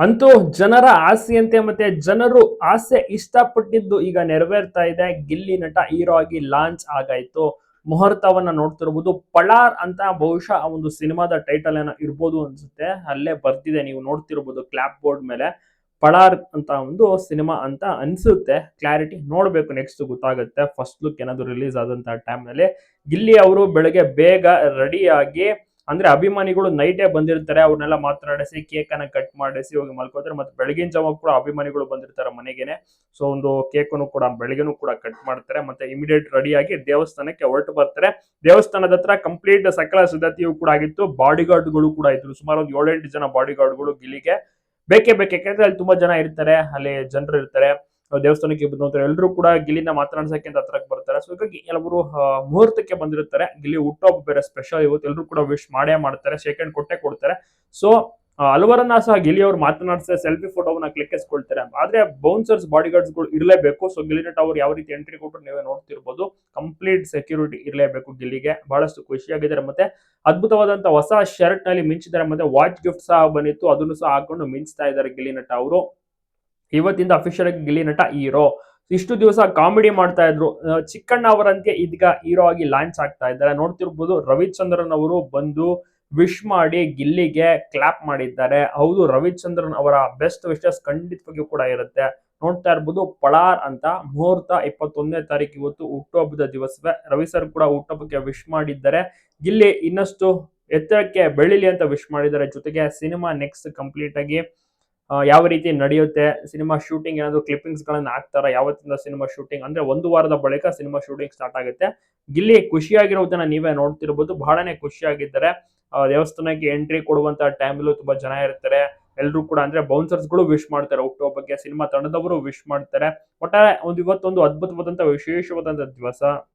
ಅಂತೂ ಜನರ ಆಸೆಯಂತೆ ಮತ್ತೆ ಜನರು ಆಸೆ ಇಷ್ಟಪಟ್ಟಿದ್ದು ಈಗ ನೆರವೇರ್ತಾ ಇದೆ. ಗಿಲ್ಲಿ ನಟ ಹೀರೋ ಆಗಿ ಲಾಂಚ್ ಆಗಾಯ್ತು. ಮುಹೂರ್ತವನ್ನ ನೋಡ್ತಿರ್ಬೋದು. ಪಳಾರ್ ಅಂತ ಬಹುಶಃ ಆ ಒಂದು ಸಿನಿಮಾದ ಟೈಟಲ್ ಏನೋ ಇರ್ಬೋದು ಅನ್ಸುತ್ತೆ. ಅಲ್ಲೇ ಬರ್ತಿದೆ, ನೀವು ನೋಡ್ತಿರ್ಬೋದು ಕ್ಲಾಪ್ ಬೋರ್ಡ್ ಮೇಲೆ. ಪಳಾರ್ ಅಂತ ಒಂದು ಸಿನಿಮಾ ಅಂತ ಅನ್ಸುತ್ತೆ. ಕ್ಲಾರಿಟಿ ನೋಡ್ಬೇಕು, ನೆಕ್ಸ್ಟ್ ಗೊತ್ತಾಗುತ್ತೆ. ಫಸ್ಟ್ ಲುಕ್ ಏನಾದ್ರು ರಿಲೀಸ್ ಆದಂತಹ ಟೈಮ್ ನಲ್ಲಿ ಗಿಲ್ಲಿ ಅವರು ಬೆಳಗ್ಗೆ ಬೇಗ ರೆಡಿಯಾಗಿ, ಅಂದ್ರೆ ಅಭಿಮಾನಿಗಳು ನೈಟೇ ಬಂದಿರ್ತಾರೆ, ಅವ್ರನ್ನೆಲ್ಲ ಮಾತನಾಡಿಸಿ ಕೇಕ್ ಅನ್ನ ಕಟ್ ಮಾಡಿಸಿ ಹೋಗಿ ಮಲ್ಕೋತಾರೆ. ಮತ್ತೆ ಬೆಳಗಿನ ಜಾವ ಕೂಡ ಅಭಿಮಾನಿಗಳು ಬಂದಿರ್ತಾರೆ ಮನೆಗೆನೆ. ಸೊ ಒಂದು ಕೇಕನ್ನು ಕೂಡ ಬೆಳಗ್ಗೆನೂ ಕೂಡ ಕಟ್ ಮಾಡ್ತಾರೆ. ಮತ್ತೆ ಇಮಿಡಿಯೇಟ್ ರೆಡಿಯಾಗಿ ದೇವಸ್ಥಾನಕ್ಕೆ ಹೊರಟು ಬರ್ತಾರೆ. ದೇವಸ್ಥಾನದ ಹತ್ರ ಕಂಪ್ಲೀಟ್ ಸಕಲ ಸಿದ್ಧತೆಯೂ ಕೂಡ ಆಗಿತ್ತು. ಬಾಡಿ ಗಾರ್ಡ್ಗಳು ಕೂಡ ಇದ್ರು, ಸುಮಾರು ಒಂದು 7-8 ಜನ ಬಾಡಿ ಗಾರ್ಡ್ಗಳು ಗಿಲ್ಲಿಗೆ ಬೇಕೇ ಬೇಕು. ಯಾಕಂದ್ರೆ ಅಲ್ಲಿ ತುಂಬಾ ಜನ ಇರ್ತಾರೆ, ಅಲ್ಲಿ ಜನರು ಇರ್ತಾರೆ. ದೇವಸ್ಥಾನಕ್ಕೆ ಬಂದಂತ ಎಲ್ಲರೂ ಕೂಡ ಗಿಲ್ಲಿನ ಮಾತನಾಡ್ಸಕ್ಕೆ ಅಂತ ಹತ್ರಕ್ಕೆ ಬರ್ತಾರೆ. ಸೊ ಹೀಗಾಗಿ ಕೆಲವರು ಮುಹೂರ್ತಕ್ಕೆ ಬಂದಿರ್ತಾರೆ. ಗಿಲ್ಲಿ ಹುಟ್ಟುಹಬ್ಬ ಬೇರೆ ಸ್ಪೆಷಲ್ ಇವತ್ತು, ಎಲ್ಲರೂ ಕೂಡ ವಿಶ್ ಮಾಡೇ ಮಾಡ್ತಾರೆ, ಶೇಕ್ ಹ್ಯಾಂಡ್ ಕೊಟ್ಟೆ ಕೊಡ್ತಾರೆ. ಸೊ ಹಲವರನ್ನ ಸಹ ಗಿಲ್ಲಿ ಅವರು ಮಾತನಾಡಿಸಿದ ಸೆಲ್ಫಿ ಫೋಟೋವನ್ನ ಕ್ಲಿಕ್ಕಿಸ್ಕೊಳ್ತಾರೆ. ಆದ್ರೆ ಬೌನ್ಸರ್ಸ್ ಬಾಡಿ ಗಾರ್ಡ್ಸ್ ಗಳು ಇರಲೇಬೇಕು. ಸೊ ಗಿಲ್ಲಿ ನಟ ಅವರು ಯಾವ ರೀತಿ ಎಂಟ್ರಿ ಕೊಟ್ಟರು ನೀವೇ ನೋಡ್ತಿರ್ಬೋದು. ಕಂಪ್ಲೀಟ್ ಸೆಕ್ಯೂರಿಟಿ ಇರಲೇಬೇಕು ಗಿಲ್ಲಿಗೆ. ಬಹಳಷ್ಟು ಖುಷಿಯಾಗಿದ್ದಾರೆ. ಮತ್ತೆ ಅದ್ಭುತವಾದಂತಹ ಹೊಸ ಶರ್ಟ್ ನಲ್ಲಿ ಮಿಂಚಿದ್ದಾರೆ. ಮತ್ತೆ ವಾಚ್ ಗಿಫ್ಟ್ ಸಹ ಬಂದಿತ್ತು, ಅದನ್ನು ಸಹ ಹಾಕೊಂಡು ಮಿಂಚ್ತಾ ಇದ್ದಾರೆ ಗಿಲ್ಲಿ ನಟ ಅವರು. ಇವತ್ತಿಂದ ಅಫಿಷಿಯಲ್ ಆಗಿ ಗಿಲ್ಲಿ ನಟ ಹೀರೋ. ಇಷ್ಟು ದಿವಸ ಕಾಮಿಡಿ ಮಾಡ್ತಾ ಇದ್ರು. ಚಿಕ್ಕಣ್ಣ ಅವರಂತೆ ಇದೀಗ ಹೀರೋ ಆಗಿ ಲಾಂಚ್ ಆಗ್ತಾ ಇದ್ದಾರೆ. ನೋಡ್ತಿರ್ಬೋದು, ರವಿಚಂದ್ರನ್ ಅವರು ಬಂದು ವಿಶ್ ಮಾಡಿ ಗಿಲ್ಲಿಗೆ ಕ್ಲಾಪ್ ಮಾಡಿದ್ದಾರೆ. ಹೌದು, ರವಿಚಂದ್ರನ್ ಅವರ ಬೆಸ್ಟ್ ವಿಶಸ್ ಖಂಡಿತವಾಗಿಯೂ ಕೂಡ ಇರುತ್ತೆ. ನೋಡ್ತಾ ಇರ್ಬೋದು, ಪಳಾರ್ ಅಂತ ಮುಹೂರ್ತ 21ನೇ ತಾರೀಕು, ಇವತ್ತು ಹುಟ್ಟುಹಬ್ಬದ ದಿವಸವೇ. ರವಿ ಸರ್ ಕೂಡ ಹುಟ್ಟುಹಬ್ಬಕ್ಕೆ ವಿಶ್ ಮಾಡಿದ್ದಾರೆ. ಗಿಲ್ಲಿ ಇನ್ನಷ್ಟು ಎತ್ತರಕ್ಕೆ ಬೆಳಿಲಿ ಅಂತ ವಿಶ್ ಮಾಡಿದ್ದಾರೆ. ಜೊತೆಗೆ ಸಿನಿಮಾ ನೆಕ್ಸ್ಟ್ ಕಂಪ್ಲೀಟ್ ಆಗಿ ಯಾವ ರೀತಿ ನಡೆಯುತ್ತೆ, ಸಿನಿಮಾ ಶೂಟಿಂಗ್ ಏನಾದ್ರು ಕ್ಲಿಪ್ಪಿಂಗ್ಸ್ ಗಳನ್ನ ಹಾಕ್ತಾರ, ಯಾವತ್ತಿಂದ ಸಿನಿಮಾ ಶೂಟಿಂಗ್, ಅಂದ್ರೆ ಒಂದು ವಾರದ ಬಳಿಕ ಸಿನಿಮಾ ಶೂಟಿಂಗ್ ಸ್ಟಾರ್ಟ್ ಆಗುತ್ತೆ. ಗಿಲ್ಲಿ ಖುಷಿಯಾಗಿರೋದನ್ನ ನೀವೇ ನೋಡ್ತಿರ್ಬೋದು, ಬಹಳನೇ ಖುಷಿಯಾಗಿದ್ದಾರೆ. ದೇವಸ್ಥಾನಕ್ಕೆ ಎಂಟ್ರಿ ಕೊಡುವಂತ ಟೈಮಲ್ಲೂ ತುಂಬಾ ಜನ ಇರ್ತಾರೆ. ಎಲ್ಲರೂ ಕೂಡ, ಅಂದ್ರೆ ಬೌನ್ಸರ್ಸ್ ಗಳು ವಿಶ್ ಮಾಡ್ತಾರೆ ಹುಟ್ಟುಹಬ್ಬಕ್ಕೆ, ಸಿನಿಮಾ ತಂಡದವರು ವಿಶ್ ಮಾಡ್ತಾರೆ. ಒಟ್ಟಾರೆ ಇವತ್ತೊಂದು ಅದ್ಭುತವಾದಂತ ವಿಶೇಷವಾದಂತ ದಿವಸ.